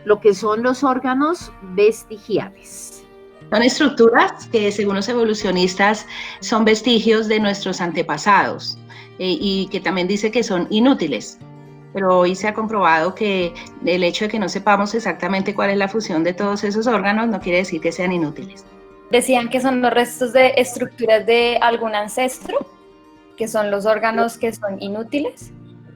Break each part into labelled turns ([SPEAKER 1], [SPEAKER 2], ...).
[SPEAKER 1] Lo que son los órganos vestigiales.
[SPEAKER 2] Son estructuras que, según los evolucionistas, son vestigios de nuestros antepasados y que también dice que son inútiles. Pero hoy se ha comprobado que el hecho de que no sepamos exactamente cuál es la función de todos esos órganos no quiere decir que sean inútiles.
[SPEAKER 3] Decían que son los restos de estructuras de algún ancestro, que son los órganos que son inútiles,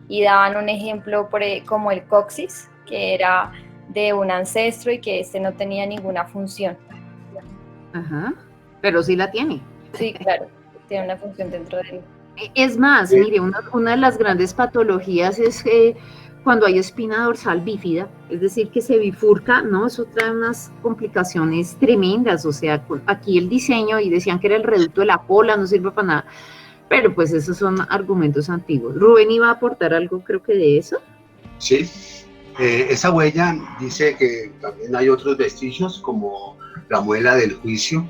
[SPEAKER 3] y daban un ejemplo como el coxis, que era de un ancestro y que no tenía ninguna función.
[SPEAKER 1] Ajá, pero sí la tiene.
[SPEAKER 3] Sí, claro, tiene una función dentro de él.
[SPEAKER 1] Es más, mire, una de las grandes patologías es cuando hay espina dorsal bífida, es decir, que se bifurca, ¿no? Eso trae unas complicaciones tremendas, o sea, aquí el diseño, y decían que era el reducto de la cola, no sirve para nada, pero pues esos son argumentos antiguos. Rubén iba a aportar algo, creo que de eso.
[SPEAKER 4] Sí. Esa huella dice que también hay otros vestigios como la muela del juicio,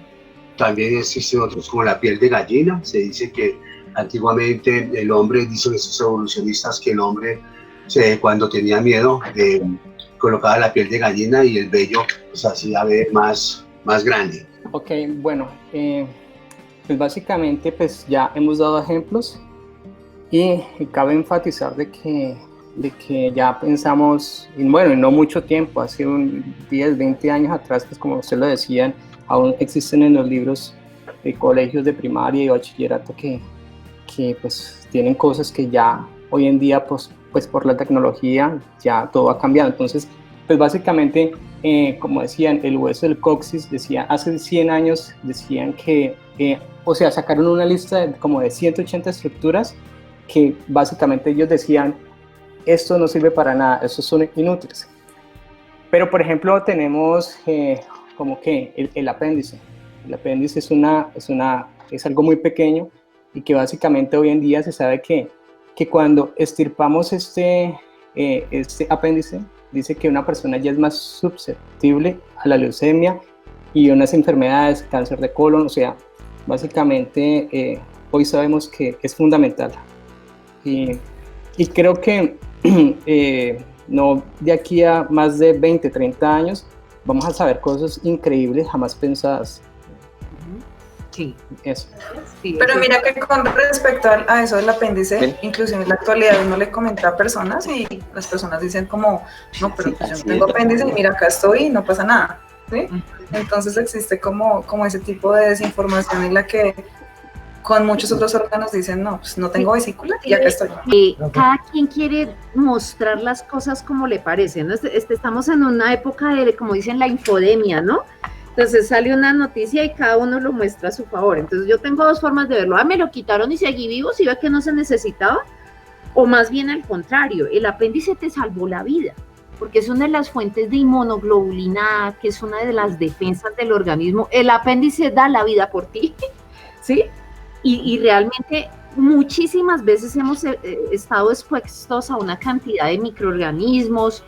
[SPEAKER 4] también existen otros como la piel de gallina. Se dice que antiguamente el hombre, dicen esos evolucionistas, que el hombre cuando tenía miedo colocaba la piel de gallina y el vello pues hacía ver más grande.
[SPEAKER 5] Ok, bueno, pues básicamente pues ya hemos dado ejemplos y cabe enfatizar de que ya pensamos, y bueno, no mucho tiempo, hace 10, 20 años atrás, pues como usted lo decían, aún existen en los libros de colegios de primaria y bachillerato que pues tienen cosas que ya hoy en día pues por la tecnología ya todo ha cambiado. Entonces, pues básicamente, como decían, el hueso del coxis, decía, hace 100 años decían que, o sea, sacaron una lista como de 180 estructuras que básicamente ellos decían, esto no sirve para nada, estos son inútiles. Pero, por ejemplo, tenemos como que el apéndice. El apéndice es algo muy pequeño y que básicamente hoy en día se sabe que cuando extirpamos este apéndice, dice que una persona ya es más susceptible a la leucemia y unas enfermedades, cáncer de colon, o sea, básicamente hoy sabemos que es fundamental. Y creo que no de aquí a más de 20, 30 años vamos a saber cosas increíbles jamás pensadas.
[SPEAKER 1] Sí.
[SPEAKER 5] Eso.
[SPEAKER 1] Sí,
[SPEAKER 6] pero
[SPEAKER 1] eso.
[SPEAKER 6] Mira que con respecto a eso del apéndice, inclusive en la actualidad uno le comenta a personas y las personas dicen como, no, pero pues yo no tengo apéndice y mira acá estoy y no pasa nada, ¿sí? Entonces existe como ese tipo de desinformación en la que con muchos otros órganos dicen, no, pues no tengo vesícula y acá estoy.
[SPEAKER 1] Cada quien quiere mostrar las cosas como le parece, ¿no? Estamos en una época de, como dicen, la infodemia, ¿no? Entonces sale una noticia y cada uno lo muestra a su favor. Entonces yo tengo dos formas de verlo. Me lo quitaron y seguí vivo, si ve que no se necesitaba, o más bien al contrario, el apéndice te salvó la vida, porque es una de las fuentes de inmunoglobulina A, que es una de las defensas del organismo. El apéndice da la vida por ti, ¿sí? Y realmente muchísimas veces hemos estado expuestos a una cantidad de microorganismos,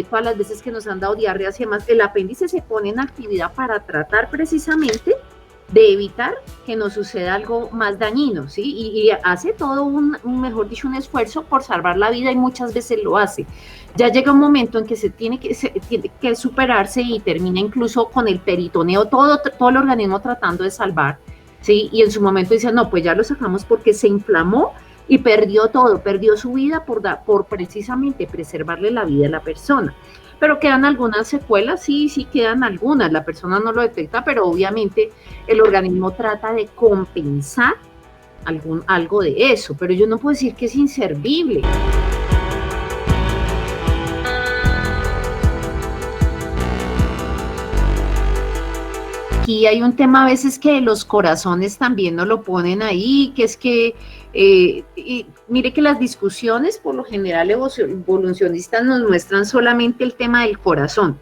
[SPEAKER 1] todas las veces que nos han dado diarreas y demás, el apéndice se pone en actividad para tratar precisamente de evitar que nos suceda algo más dañino, ¿sí? Y hace todo mejor dicho, un esfuerzo por salvar la vida y muchas veces lo hace. Ya llega un momento en que tiene que superarse y termina incluso con el peritoneo, todo el organismo tratando de salvar, ¿sí? Y en su momento dicen, no, pues ya lo sacamos porque se inflamó y perdió todo, perdió su vida por precisamente preservarle la vida a la persona. Pero quedan algunas secuelas, sí quedan algunas, la persona no lo detecta, pero obviamente el organismo trata de compensar algo de eso, pero yo no puedo decir que es inservible. Aquí hay un tema a veces que los corazones también nos lo ponen ahí, que es que, mire que las discusiones por lo general evolucionistas nos muestran solamente el tema del corazón.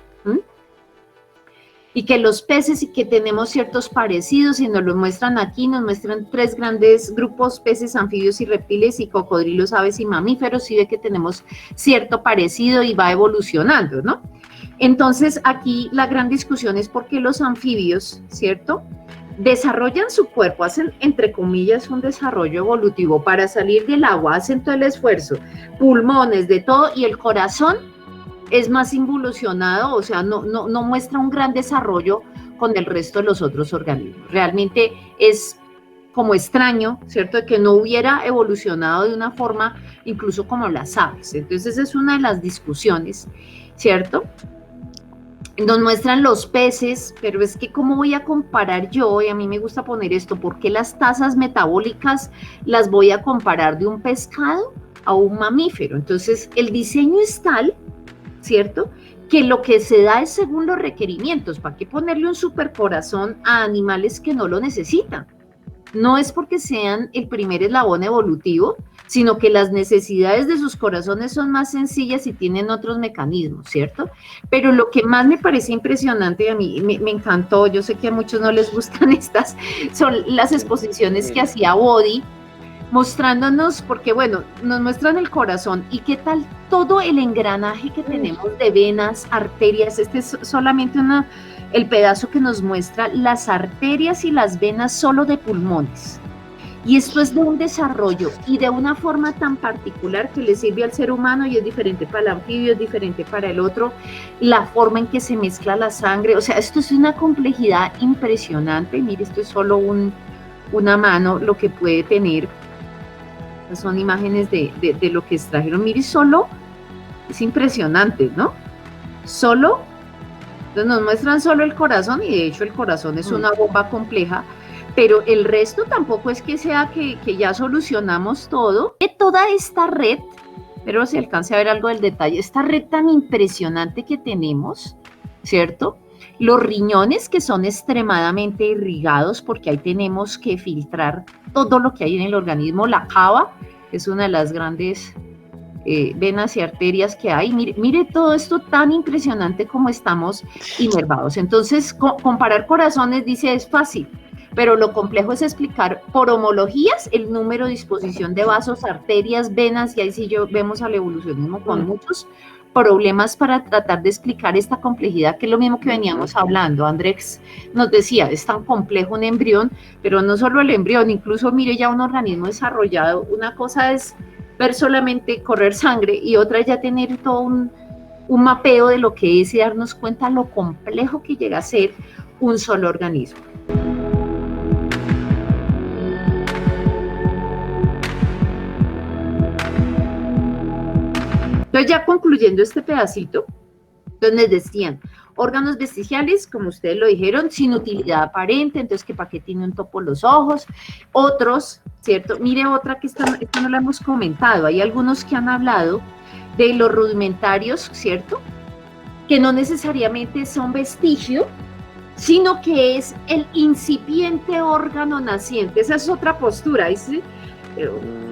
[SPEAKER 1] y que los peces y que tenemos ciertos parecidos y nos lo muestran aquí, nos muestran 3 grandes grupos, peces, anfibios y reptiles y cocodrilos, aves y mamíferos, y ve que tenemos cierto parecido y va evolucionando, ¿no? Entonces aquí la gran discusión es por qué los anfibios, ¿cierto?, desarrollan su cuerpo, hacen entre comillas un desarrollo evolutivo para salir del agua, hacen todo el esfuerzo, pulmones, de todo, y el corazón es más involucionado, o sea, no muestra un gran desarrollo con el resto de los otros organismos. Realmente es como extraño, ¿cierto?, de que no hubiera evolucionado de una forma incluso como las aves. Entonces esa es una de las discusiones, ¿cierto? Nos muestran los peces, pero es que ¿cómo voy a comparar yo? Y a mí me gusta poner esto, ¿por qué las tasas metabólicas las voy a comparar de un pescado a un mamífero? Entonces el diseño es tal, ¿cierto?, que lo que se da es según los requerimientos. ¿Para qué ponerle un supercorazón a animales que no lo necesitan? No es porque sean el primer eslabón evolutivo, sino que las necesidades de sus corazones son más sencillas y tienen otros mecanismos, ¿cierto? Pero lo que más me parece impresionante, a mí me encantó, yo sé que a muchos no les gustan estas, son las exposiciones que hacía Body, mostrándonos, porque bueno, nos muestran el corazón y qué tal todo el engranaje que tenemos de venas, arterias. Este es solamente el pedazo que nos muestra las arterias y las venas solo de pulmones. Y esto es de un desarrollo y de una forma tan particular que le sirve al ser humano y es diferente para el anfibio, es diferente para el otro, la forma en que se mezcla la sangre, o sea, esto es una complejidad impresionante. Mire, esto es solo una mano lo que puede tener. Son imágenes de lo que extrajeron. Mire, solo es impresionante, ¿no? Solo, entonces nos muestran solo el corazón y de hecho el corazón es una bomba compleja, pero el resto tampoco es que sea que ya solucionamos todo. De toda esta red, pero si alcance a ver algo del detalle, esta red tan impresionante que tenemos, ¿cierto? Los riñones que son extremadamente irrigados porque ahí tenemos que filtrar todo lo que hay en el organismo. La cava es una de las grandes venas y arterias que hay. Mire todo esto tan impresionante como estamos inervados. Entonces, comparar corazones, dice, es fácil, pero lo complejo es explicar por homologías el número, disposición de vasos, arterias, venas, y ahí sí vemos al evolucionismo con muchos problemas para tratar de explicar esta complejidad, que es lo mismo que veníamos hablando. Andrés nos decía, es tan complejo un embrión, pero no solo el embrión, incluso mire ya un organismo desarrollado. Una cosa es ver solamente correr sangre y otra es ya tener todo un mapeo de lo que es y darnos cuenta lo complejo que llega a ser un solo organismo. Entonces, ya concluyendo este pedacito, donde decían, órganos vestigiales, como ustedes lo dijeron, sin utilidad aparente, entonces que para qué tiene un topo los ojos. Otros, ¿cierto? Mire otra que esta no la hemos comentado, hay algunos que han hablado de los rudimentarios, ¿cierto?, que no necesariamente son vestigio, sino que es el incipiente órgano naciente. Esa es otra postura, ¿sí?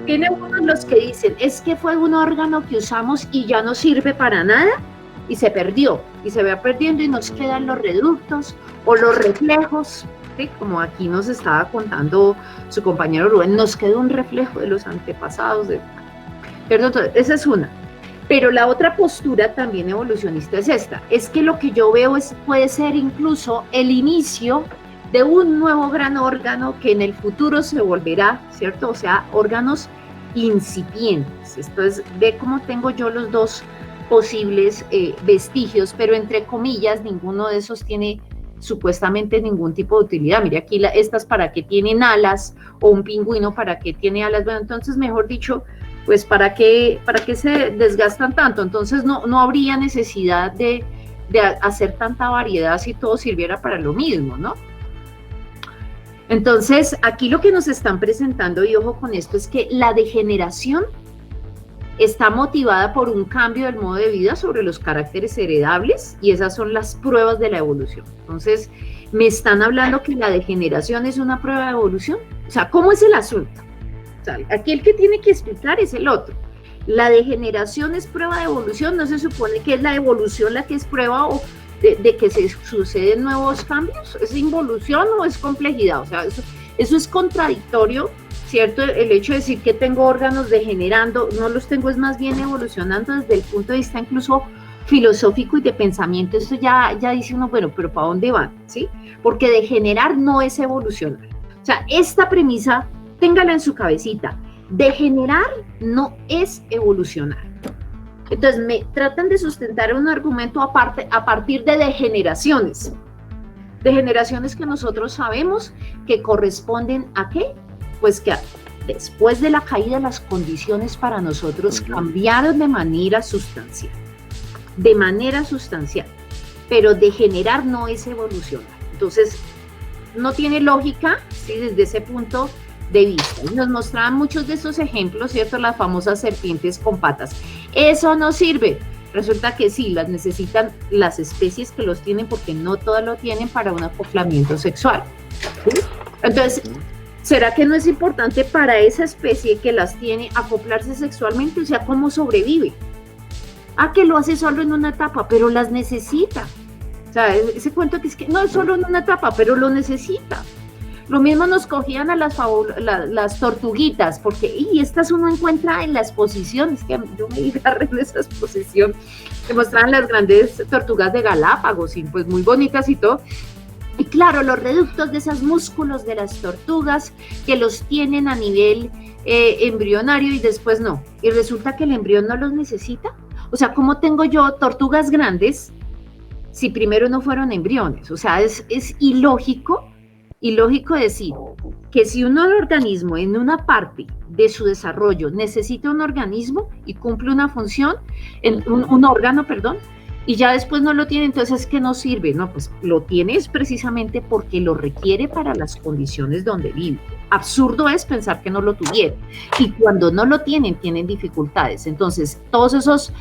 [SPEAKER 1] Tiene unos los que dicen, es que fue un órgano que usamos y ya no sirve para nada y se perdió, y se va perdiendo y nos quedan los reductos o los reflejos, ¿sí? Como aquí nos estaba contando su compañero Rubén, nos quedó un reflejo de los antepasados. Perdón, esa es una. Pero la otra postura también evolucionista es esta, es que lo que yo veo puede ser incluso el inicio de un nuevo gran órgano que en el futuro se volverá, ¿cierto? O sea, órganos incipientes. Esto es, ve cómo tengo yo los dos posibles vestigios, pero entre comillas, ninguno de esos tiene supuestamente ningún tipo de utilidad. Mire aquí estas para qué tienen alas, o un pingüino para qué tiene alas. Bueno, entonces, mejor dicho, pues ¿para qué se desgastan tanto? Entonces no habría necesidad de hacer tanta variedad si todo sirviera para lo mismo, ¿no? Entonces, aquí lo que nos están presentando, y ojo con esto, es que la degeneración está motivada por un cambio del modo de vida sobre los caracteres heredables, y esas son las pruebas de la evolución. Entonces, me están hablando que la degeneración es una prueba de evolución. O sea, ¿cómo es el asunto? O sea, aquí el que tiene que explicar es el otro. La degeneración es prueba de evolución, no se supone que es la evolución la que es prueba, o de que se suceden nuevos cambios? ¿Es involución o es complejidad? O sea, eso es contradictorio, ¿cierto? El hecho de decir que tengo órganos degenerando, no los tengo, es más bien evolucionando desde el punto de vista incluso filosófico y de pensamiento. Esto ya dice uno, bueno, pero ¿para dónde van? ¿Sí? Porque degenerar no es evolucionar. O sea, esta premisa, téngala en su cabecita. Degenerar no es evolucionar. Entonces, me tratan de sustentar un argumento aparte, a partir de degeneraciones. Degeneraciones que nosotros sabemos que corresponden a ¿qué? Pues que después de la caída las condiciones para nosotros cambiaron de manera sustancial. De manera sustancial. Pero degenerar no es evolucionar. Entonces, no tiene lógica, ¿sí? Desde ese punto de vista. Y nos mostraban muchos de estos ejemplos, ¿cierto? Las famosas serpientes con patas. Eso no sirve. Resulta que sí, las necesitan las especies que los tienen, porque no todas lo tienen para un acoplamiento sexual. ¿Sí? Entonces, ¿será que no es importante para esa especie que las tiene acoplarse sexualmente? O sea, ¿cómo sobrevive? Que lo hace solo en una etapa, pero las necesita. O sea, ese cuento que es que no es solo en una etapa, pero lo necesita. Lo mismo nos cogían a las tortuguitas, porque y estas uno encuentra en la exposición, es que yo me agarré en esa exposición, que mostraban las grandes tortugas de Galápagos, y pues muy bonitas y todo. Y claro, los reductos de esos músculos de las tortugas que los tienen a nivel embrionario y después no. Y resulta que el embrión no los necesita. O sea, ¿cómo tengo yo tortugas grandes si primero no fueron embriones? O sea, es ilógico decir que si un organismo en una parte de su desarrollo necesita un organismo y cumple una función, un órgano, perdón, y ya después no lo tiene, entonces es que no sirve. No, pues lo tiene es precisamente porque lo requiere para las condiciones donde vive. Absurdo es pensar que no lo tuviera. Y cuando no lo tienen dificultades. Entonces, todos esos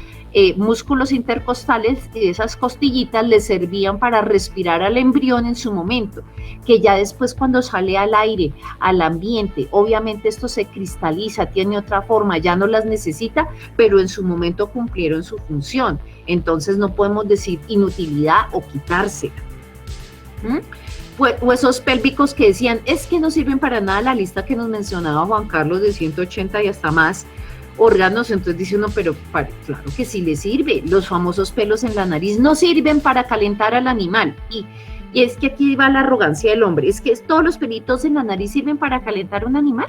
[SPEAKER 1] músculos intercostales y esas costillitas le servían para respirar al embrión en su momento, que ya después cuando sale al aire, al ambiente, obviamente esto se cristaliza, tiene otra forma, ya no las necesita, pero en su momento cumplieron su función. Entonces no podemos decir inutilidad o quitársela. O esos pélvicos que decían, es que no sirven para nada, la lista que nos mencionaba Juan Carlos de 180 y hasta más órganos. Entonces dice uno, pero claro que sí le sirve. Los famosos pelos en la nariz no sirven para calentar al animal. Y es que aquí va la arrogancia del hombre, es que todos los pelitos en la nariz sirven para calentar a un animal.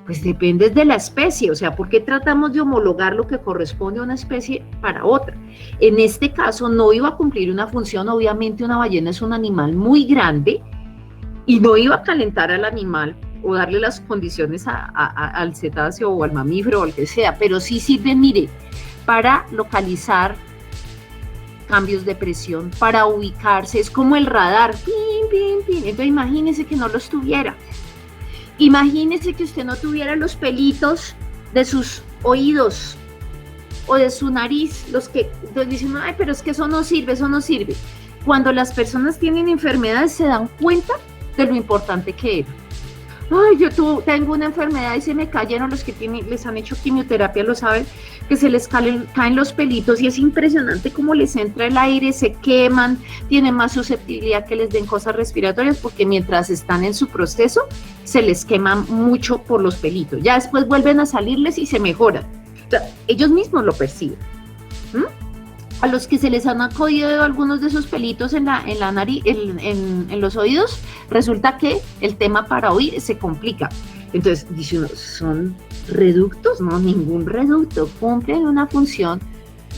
[SPEAKER 1] Pues depende de la especie, o sea, ¿por qué tratamos de homologar lo que corresponde a una especie para otra? En este caso no iba a cumplir una función, obviamente una ballena es un animal muy grande y no iba a calentar al animal o darle las condiciones al cetáceo o al mamífero o al que sea, pero sí sirve, mire, para localizar cambios de presión, para ubicarse, es como el radar, pin, pin, pin. Entonces imagínese que no los tuviera. Imagínese que usted no tuviera los pelitos de sus oídos o de su nariz, los que dicen, ay, pero es que eso no sirve, eso no sirve. Cuando las personas tienen enfermedades se dan cuenta de lo importante que era. Ay, yo tengo una enfermedad y se me cayeron, los que les han hecho quimioterapia lo saben, que se les caen los pelitos y es impresionante cómo les entra el aire, se queman, tienen más susceptibilidad que les den cosas respiratorias porque mientras están en su proceso se les queman mucho por los pelitos. Ya después vuelven a salirles y se mejoran. O sea, ellos mismos lo perciben. A los que se les han acodido algunos de esos pelitos en la nariz, en los oídos, resulta que el tema para oír se complica. Entonces, dice uno, ¿son reductos? No, ningún reducto, cumplen una función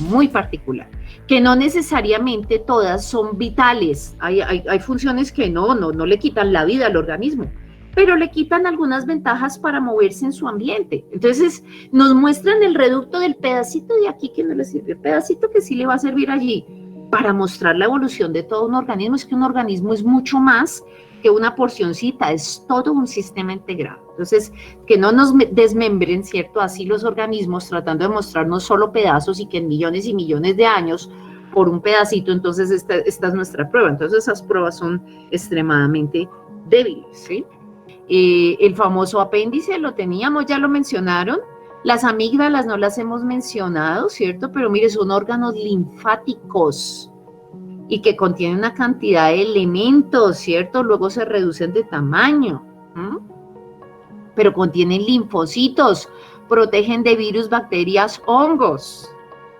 [SPEAKER 1] muy particular, que no necesariamente todas son vitales. Hay funciones que no le quitan la vida al organismo, pero le quitan algunas ventajas para moverse en su ambiente. Entonces nos muestran el reducto del pedacito de aquí que no le sirve, el pedacito que sí le va a servir allí, para mostrar la evolución de todo un organismo. Es que un organismo es mucho más que una porcioncita, es todo un sistema integrado. Entonces, que no nos desmembren, ¿cierto? Así los organismos, tratando de mostrarnos solo pedazos y que en millones y millones de años por un pedacito. Entonces esta es nuestra prueba. Entonces esas pruebas son extremadamente débiles, ¿sí? El famoso apéndice lo teníamos, ya lo mencionaron. Las amígdalas no las hemos mencionado, ¿cierto? Pero mire, son órganos linfáticos. y que contiene una cantidad de elementos, ¿cierto? Luego se reducen de tamaño, pero contienen linfocitos, protegen de virus, bacterias, hongos.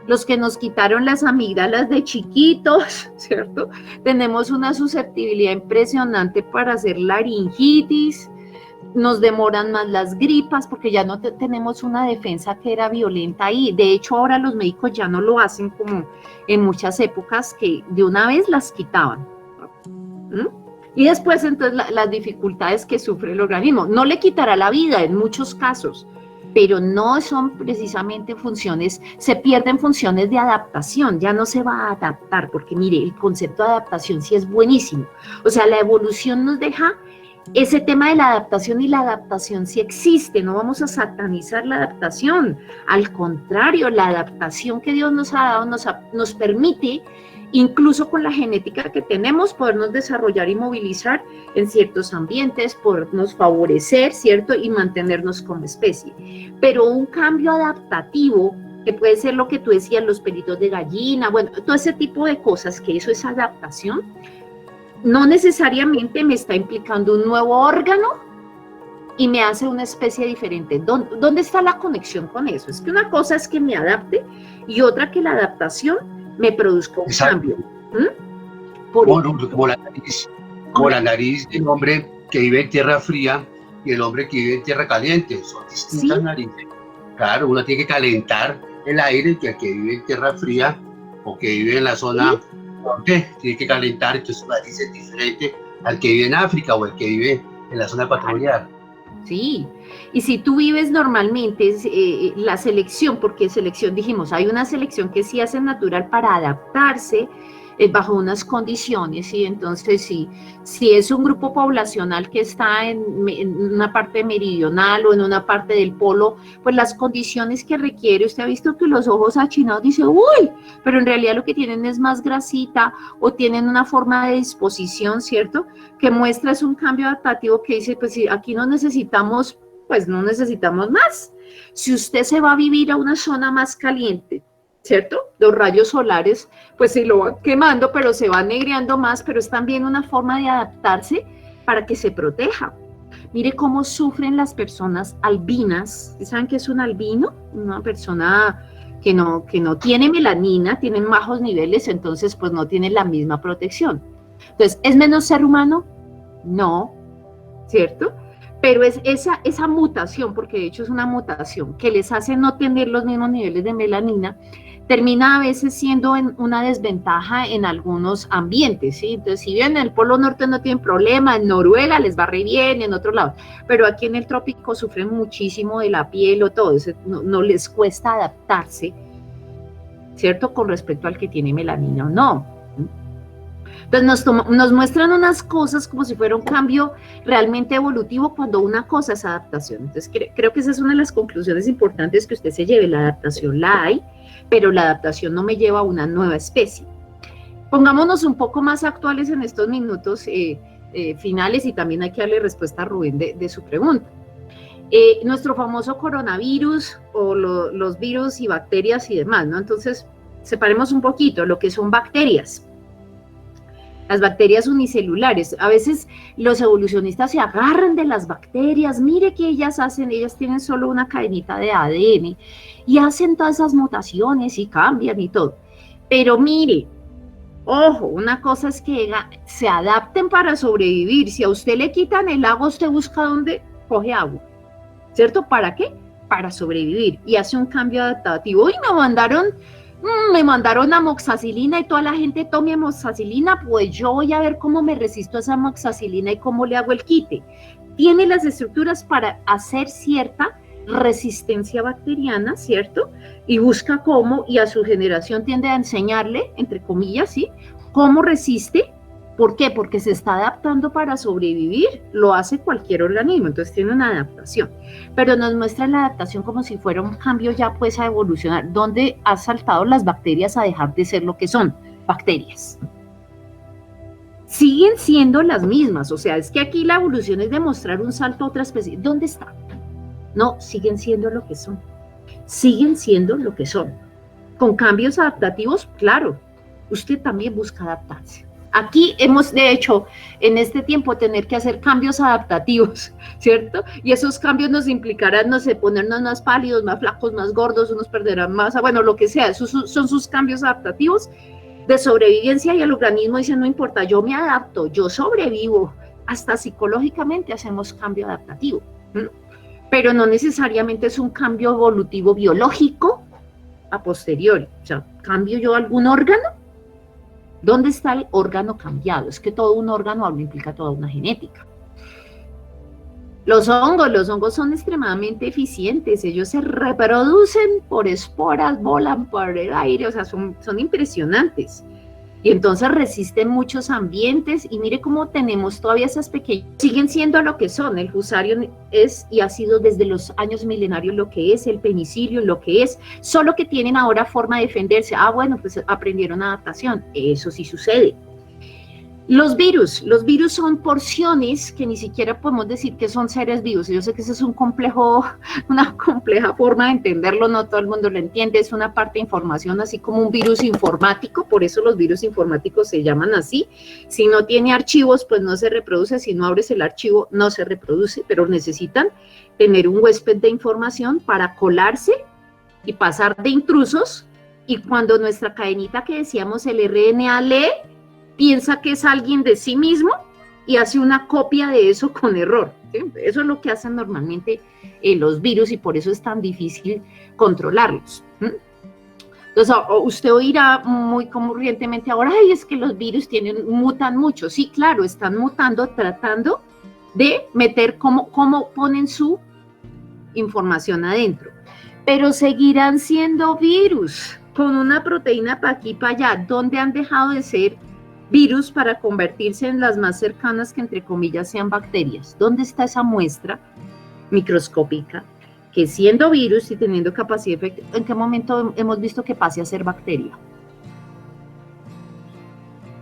[SPEAKER 1] Los que nos quitaron las amígdalas de chiquitos, ¿cierto? Tenemos una susceptibilidad impresionante para hacer laringitis, nos demoran más las gripas porque ya no tenemos una defensa que era violenta ahí. De hecho, ahora los médicos ya no lo hacen como en muchas épocas que de una vez las quitaban. Y después, entonces, las dificultades que sufre el organismo. No le quitará la vida en muchos casos, pero no son precisamente funciones, se pierden funciones de adaptación, ya no se va a adaptar, porque mire, el concepto de adaptación sí es buenísimo. O sea, la evolución nos deja ese tema de la adaptación, y la adaptación sí existe, no vamos a satanizar la adaptación, al contrario, la adaptación que Dios nos ha dado nos permite, incluso con la genética que tenemos, podernos desarrollar y movilizar en ciertos ambientes, podernos favorecer, ¿cierto? Y mantenernos como especie. Pero un cambio adaptativo, que puede ser lo que tú decías, los pelitos de gallina, bueno, todo ese tipo de cosas, que eso es adaptación, no necesariamente me está implicando un nuevo órgano y me hace una especie diferente. ¿Dónde está la conexión con eso? Es que una cosa es que me adapte y otra que la adaptación me produzca un cambio.
[SPEAKER 4] Como la nariz del hombre que vive en tierra fría y el hombre que vive en tierra caliente. Son distintas narices. Claro, uno tiene que calentar el aire, que el que vive en tierra fría o que vive en la zona norte tiene que calentar, entonces su nariz es diferente al que vive en África o el que vive en la zona ecuatorial.
[SPEAKER 1] Sí, y si tú vives normalmente, la selección, porque selección dijimos, hay una selección que sí hace natural para adaptarse bajo unas condiciones, y entonces si es un grupo poblacional que está en una parte meridional o en una parte del polo, pues las condiciones que requiere, usted ha visto que los ojos achinados dice, uy, pero en realidad lo que tienen es más grasita o tienen una forma de disposición, ¿cierto? Que muestra es un cambio adaptativo que dice, pues si aquí no necesitamos, pues no necesitamos más. Si usted se va a vivir a una zona más caliente, ¿cierto? Los rayos solares, pues se lo van quemando, pero se va negreando más, pero es también una forma de adaptarse para que se proteja. Mire cómo sufren las personas albinas. ¿Saben qué es un albino? Una persona que no tiene melanina, tienen bajos niveles, entonces pues no tiene la misma protección. Entonces, ¿es menos ser humano? No, ¿cierto? Pero es esa mutación, porque de hecho es una mutación, que les hace no tener los mismos niveles de melanina, termina a veces siendo una desventaja en algunos ambientes, ¿sí? Entonces, si bien en el Polo Norte no tienen problema, en Noruega les va re bien, en otro lado, pero aquí en el trópico sufren muchísimo de la piel o todo, no les cuesta adaptarse, ¿cierto? Con respecto al que tiene melanina o no. Entonces nos muestran unas cosas como si fuera un cambio realmente evolutivo, cuando una cosa es adaptación. Entonces creo que esa es una de las conclusiones importantes que usted se lleve. La adaptación la hay, pero la adaptación no me lleva a una nueva especie. Pongámonos un poco más actuales en estos minutos finales, y también hay que darle respuesta a Rubén de su pregunta. Nuestro famoso coronavirus o los virus y bacterias y demás, ¿no? Entonces, separemos un poquito lo que son bacterias. Las bacterias unicelulares, a veces los evolucionistas se agarran de las bacterias, mire que ellas tienen solo una cadenita de ADN y hacen todas esas mutaciones y cambian y todo. Pero mire, ojo, una cosa es que se adapten para sobrevivir. Si a usted le quitan el agua, usted busca dónde coge agua, ¿cierto? ¿Para qué? Para sobrevivir, y hace un cambio adaptativo. Y me mandaron amoxicilina y toda la gente tome amoxicilina, pues yo voy a ver cómo me resisto a esa amoxicilina y cómo le hago el quite. Tiene las estructuras para hacer cierta resistencia bacteriana, ¿cierto? Y busca cómo, y a su generación tiende a enseñarle, entre comillas, ¿sí? Cómo resiste. ¿Por qué? Porque se está adaptando para sobrevivir, lo hace cualquier organismo, entonces tiene una adaptación. Pero nos muestra la adaptación como si fuera un cambio ya pues a evolucionar, donde han saltado las bacterias a dejar de ser lo que son, bacterias. Siguen siendo las mismas, o sea, es que aquí la evolución es demostrar un salto a otra especie. ¿Dónde está? No, siguen siendo lo que son. Siguen siendo lo que son. Con cambios adaptativos, claro. usted también busca adaptarse. Aquí hemos, de hecho, en este tiempo tener que hacer cambios adaptativos, ¿cierto? Y esos cambios nos implicarán, no sé, ponernos más pálidos, más flacos, más gordos, unos perderán masa, bueno, lo que sea, esos son sus cambios adaptativos de sobrevivencia, y el organismo dice, no importa, yo me adapto, yo sobrevivo, hasta psicológicamente hacemos cambio adaptativo, ¿no? Pero no necesariamente es un cambio evolutivo biológico a posteriori, o sea, ¿cambio yo algún órgano? ¿Dónde está el órgano cambiado? Es que todo un órgano implica toda una genética. Los hongos son extremadamente eficientes, ellos se reproducen por esporas, volan por el aire, o sea, son impresionantes. Y entonces resisten muchos ambientes, y mire cómo tenemos todavía esas pequeñas, siguen siendo lo que son. El fusarium es y ha sido desde los años milenarios lo que es, el penicillium lo que es, solo que tienen ahora forma de defenderse. Bueno, pues aprendieron adaptación, eso sí sucede. Los virus son porciones que ni siquiera podemos decir que son seres vivos. Yo sé que ese es una compleja forma de entenderlo, no todo el mundo lo entiende, es una parte de información, así como un virus informático, por eso los virus informáticos se llaman así. Si no tiene archivos, pues no se reproduce, si no abres el archivo, no se reproduce, pero necesitan tener un huésped de información para colarse y pasar de intrusos, y cuando nuestra cadenita que decíamos, el RNA, lee, piensa que es alguien de sí mismo y hace una copia de eso con error, ¿sí? Eso es lo que hacen normalmente los virus, y por eso es tan difícil controlarlos. Entonces, usted oirá muy corrientemente ahora, ay, es que los virus mutan mucho. Sí, claro, están mutando, tratando de meter cómo ponen su información adentro, pero seguirán siendo virus, con una proteína para aquí y para allá, donde han dejado de ser virus para convertirse en las más cercanas, que entre comillas sean bacterias. ¿Dónde está esa muestra microscópica que, siendo virus y teniendo capacidad de efecto, en qué momento hemos visto que pase a ser bacteria?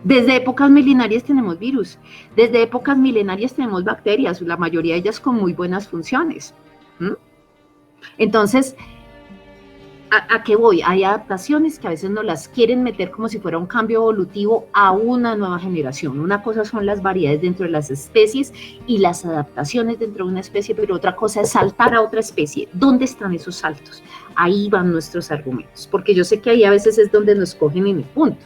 [SPEAKER 1] Desde épocas milenarias tenemos virus, desde épocas milenarias tenemos bacterias, la mayoría de ellas con muy buenas funciones. Entonces, ¿a qué voy? Hay adaptaciones que a veces nos las quieren meter como si fuera un cambio evolutivo a una nueva generación. Una cosa son las variedades dentro de las especies y las adaptaciones dentro de una especie, pero otra cosa es saltar a otra especie. ¿Dónde están esos saltos? Ahí van nuestros argumentos, porque yo sé que ahí a veces es donde nos cogen en el punto.